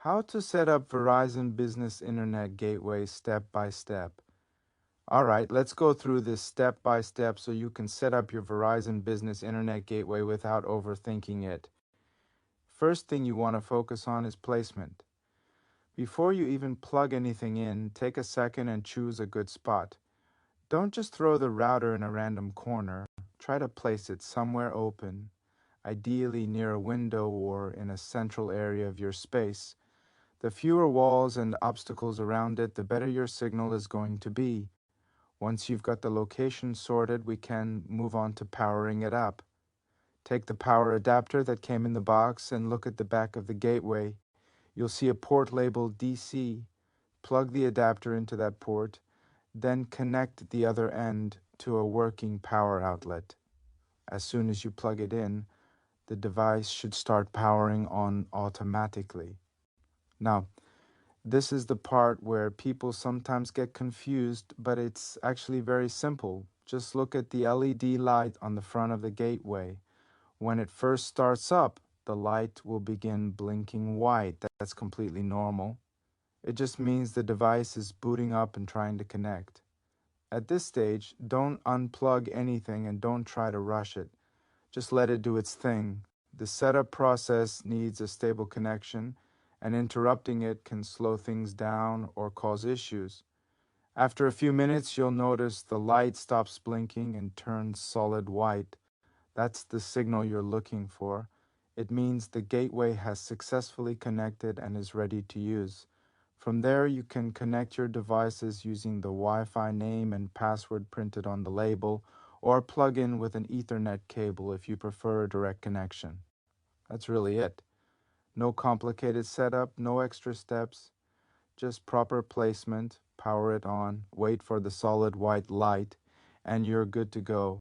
How to set up Verizon Business Internet Gateway step by step. All right, let's go through this step by step so you can set up your Verizon Business Internet Gateway without overthinking it. First thing you want to focus on is placement. Before you even plug anything in, take a second and choose a good spot. Don't just throw the router in a random corner. Try to place it somewhere open, ideally near a window or in a central area of your space. The fewer walls and obstacles around it, the better your signal is going to be. Once you've got the location sorted, we can move on to powering it up. Take the power adapter that came in the box and look at the back of the gateway. You'll see a port labeled DC. Plug the adapter into that port, then connect the other end to a working power outlet. As soon as you plug it in, the device should start powering on automatically. Now, this is the part where people sometimes get confused, but it's actually very simple. Just look at the LED light on the front of the gateway. When it first starts up, the light will begin blinking white. That's completely normal. It just means the device is booting up and trying to connect. At this stage, don't unplug anything and don't try to rush it. Just let it do its thing. The setup process needs a stable connection, and interrupting it can slow things down or cause issues. After a few minutes, you'll notice the light stops blinking and turns solid white. That's the signal you're looking for. It means the gateway has successfully connected and is ready to use. From there, you can connect your devices using the Wi-Fi name and password printed on the label, or plug in with an Ethernet cable if you prefer a direct connection. That's really it. No complicated setup, no extra steps, just proper placement, power it on, wait for the solid white light, and you're good to go.